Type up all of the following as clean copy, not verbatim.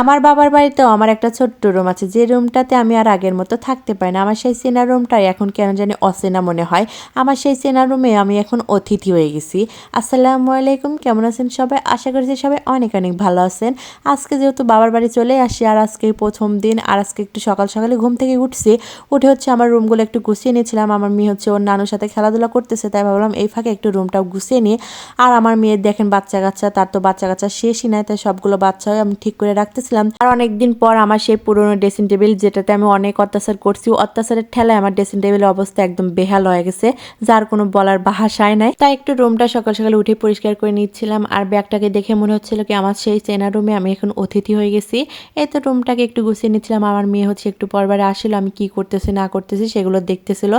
আমার বাবার বাড়িতেও আমার একটা ছোট্ট রুম আছে, যে রুমটাতে আমি আর আগের মতো থাকতে পারি না। আমার সেই চেনা রুমটাই এখন কেন জানি অচেনা মনে হয়। আমার সেই চেনা রুমে আমি এখন অতিথি হয়ে গেছি। আসসালামু আলাইকুম, কেমন আছেন সবাই? আশা করছি সবাই অনেক অনেক ভালো আছেন। আজকে যেহেতু বাবার বাড়ি চলে আসি, আর আজকে প্রথম দিন, আর আজকে একটু সকাল সকালে ঘুম থেকে উঠছি, উঠে হচ্ছে আমার রুমগুলো একটু গুছিয়ে নিয়েছিলাম। আমার মেয়ে হচ্ছে ওর নানুর সাথে খেলাধুলা করতেছে, তাই ভাবলাম এই ফাঁকে একটু রুমটাও গুছিয়ে নিই। আর আমার মেয়ের দেখেন বাচ্চা কাচ্চা, তার তো বাচ্চা কাচ্চা শেষই নাই, তাই সবগুলো বাচ্চাও আমি ঠিক করে রাখতেছিলাম। আর অনেকদিন পর আমার সেই পুরোনো ড্রেসিং টেবিল, যেটাতে আমি অনেক অত্যাচার করছি, অত্যাচারের ঠেলায় আমার ড্রেসিং টেবিলের অবস্থা একদম বেহাল হয়ে গেছে, যার কোনো বলার ভাষায় নাই। তাই একটু রুমটা সকাল সকালে উঠে পরিষ্কার করে নিচ্ছিলাম। আর ব্যাগটাকে দেখে মনে হচ্ছিল কি আমার সেই চেনা রুমে আমি এখন অতিথি হয়ে গেছি। এই তো রুমটাকে একটু গুছিয়ে নিচ্ছিলাম। আমার মেয়ে হচ্ছে একটু পরবারে আসলো, আমি কি করতেছি না করতেছি সেগুলো দেখতেছিল।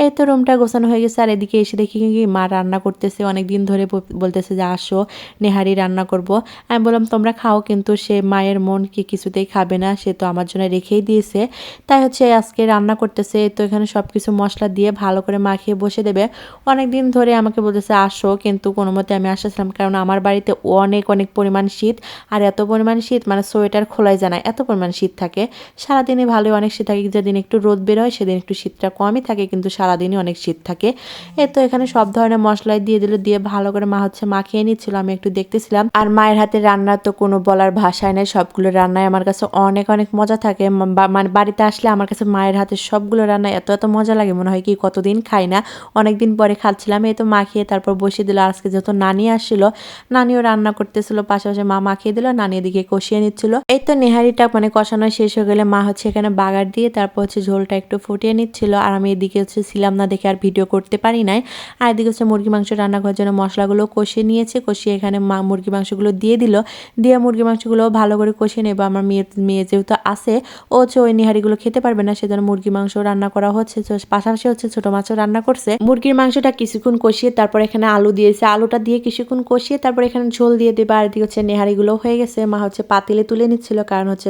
এই তো রুমটা গোছানো হয়ে গেছে। আর এদিকে এসে দেখি কি মা রান্না করতেছে, অনেকদিন ধরে বলতেছে যে আসো নেহারি রান্না করব। আমি বললাম তোমরা খাও, কিন্তু সে মায়ের মন কি কিছুতেই খাবে না, সে তো আমার জন্য রেখেই দিয়েছে। তাই হচ্ছে আজকে রান্না করতেছে। তো এখানে সব কিছু মশলা দিয়ে ভালো করে মাখিয়ে বসে দেবে। অনেক দিন ধরে আমাকে বলতেছে আসো, কিন্তু কোনো মতে আমি আসছিলাম, কারণ আমার বাড়িতে অনেক অনেক পরিমাণ শীত। আর এত পরিমাণ শীত মানে সোয়েটার খোলাই যায় না, এত পরিমাণ শীত থাকে। সারাদিনে ভালোই অনেক শীত থাকে, যেদিন একটু রোদ বের হয় সেদিন একটু শীতটা কমই থাকে, কিন্তু সারাদিনই অনেক শীত থাকে। তো এখানে সব ধরনের মশলাই দিয়ে দিল, দিয়ে ভালো করে মা হচ্ছে মাখিয়ে নিচ্ছিল, আমি একটু দেখতেছিলাম। আর মায়ের হাতে রান্নার তো কোনো বলার ভাষায় নেই, সবগুলো রান্নায় আমার কাছে অনেক অনেক মজা থাকে। মানে বাড়িতে আসলে আমার কাছে মায়ের হাতে সবগুলো রান্না এত এত মজা লাগে, মনে হয় কি কতদিন খাই না, অনেকদিন পরে খাচ্ছিলাম। এই তো মাখিয়ে তারপর বসিয়ে দিল। আজকে যেহেতু নানি আসছিল, নানিও রান্না করতেছিল, পাশাপাশি মা মাখিয়ে দিল, নানি এদিকে কষিয়ে নিচ্ছিল। এই তো নেহারিটা মানে কষানো শেষ হয়ে গেলে মা হচ্ছে এখানে বাগার দিয়ে তারপর হচ্ছে ঝোলটা একটু ফুটিয়ে নিচ্ছিল। আর আমি এদিকে হচ্ছে ছিলাম না দেখে আর ভিডিও করতে পারি নাই। আর এদিকে হচ্ছে মুরগি মাংস রান্না করার জন্য মশলাগুলো কষিয়ে নিয়েছে, কষিয়ে এখানে মুরগি মাংসগুলো দিয়ে দিল, দিয়ে মুরগি মাংসগুলো ভালো করে কষিয়ে নেব। আমার মেয়ে যেহেতু আছে, ও হচ্ছে ওই নিহারিগুলো খেতে পারবে না, সেজন্য মুরগি মাংস রান্না করা হচ্ছে। পাশাপাশি হচ্ছে ছোট মাছও রান্না করছে। মুরগির মাংসটা কিছুক্ষণ কষিয়ে তারপর এখানে আলু দিয়েছে, আলুটা দিয়ে কিছুক্ষণ কষিয়ে তারপর এখানে ঝোল দিয়ে দেবে। আর এদিকে হচ্ছে নেহারিগুলো হয়ে গেছে, মা হচ্ছে পাতিলে তুলে নিচ্ছিল, কারণ হচ্ছে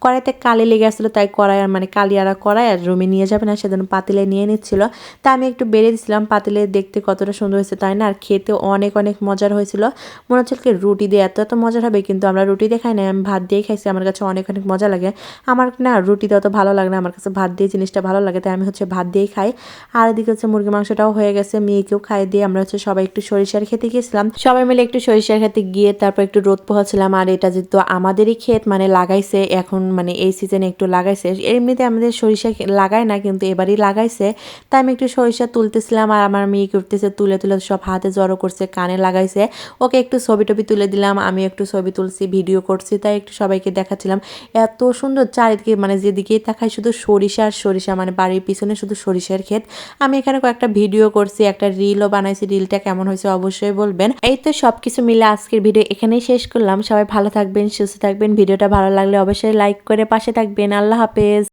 কড়াইতে কালি লেগে আসছিল, তাই কড়াই আর রুমে নিয়ে যাবে না, সেজন্য পাতিলে নিয়ে নিচ্ছিল। তা আমি একটু বেড়ে দিছিলাম। পাতিলে দেখতে কতটা সুন্দর হয়েছে তাই না, আর খেতে অনেক অনেক মজার হয়েছিল। মনে হচ্ছে কি রুটি দিয়ে এত এত মজার হবে, কিন্তু আমরা রুটি দিয়ে খাই না, আমি ভাত দিয়ে খাইছি। আমার কাছে অনেক অনেক মজা লাগে। আমার না রুটি দিয়ে অত ভালো লাগে না, আমার কাছে ভাত দিয়ে জিনিসটা ভালো লাগে, তাই আমি হচ্ছে ভাত দিয়েই খাই। আর এদিকে হচ্ছে মুরগি মাংসটাও হয়ে গেছে, মেয়েকেও খাইয়ে দিয়ে আমরা হচ্ছে সবাই একটু সরিষার খেতে গিয়েছিলাম। সবাই মিলে একটু সরিষার খেতে গিয়ে তারপর একটু রোদ পোহাচ্ছিলাম। আর এটা যেহেতু আমাদেরই ক্ষেত, মানে লাগাইছে এখন, মানে এই সিজনে একটু লাগাইছে, এমনিতে আমাদের সরিষা লাগায় না, কিন্তু এবারই লাগাইছে। তাই আমি একটু সরিষা তুলতেছিলাম। আর আমার মেয়ে করতেছে তুলে তুলে সব হাতে জড়ো করছে, কানে লাগাইছে। ওকে একটু ছবি টবি তুলে দিলাম, আমি একটু ছবি তুলছি, ভিডিও করছি, তাই একটু সবাইকে দেখাচ্ছিলাম। এত সুন্দর চারিদিকে, মানে যেদিকেই তাকাই শুধু সরিষা আর সরিষা, মানে বাড়ির পিছনে শুধু সরিষার ক্ষেত। আমি এখানে কয়েকটা ভিডিও করছি, একটা রিলও বানাইছি, রিলটা কেমন হয়েছে অবশ্যই বলবেন। এই তো সবকিছু মিলে আজকের ভিডিও এখানেই শেষ করলাম। সবাই ভালো থাকবেন, সুস্থ থাকবেন। ভিডিওটা ভালো লাগলে অবশ্যই লাইক করে পাশে থাকবেন। আল্লাহ হাফেজ।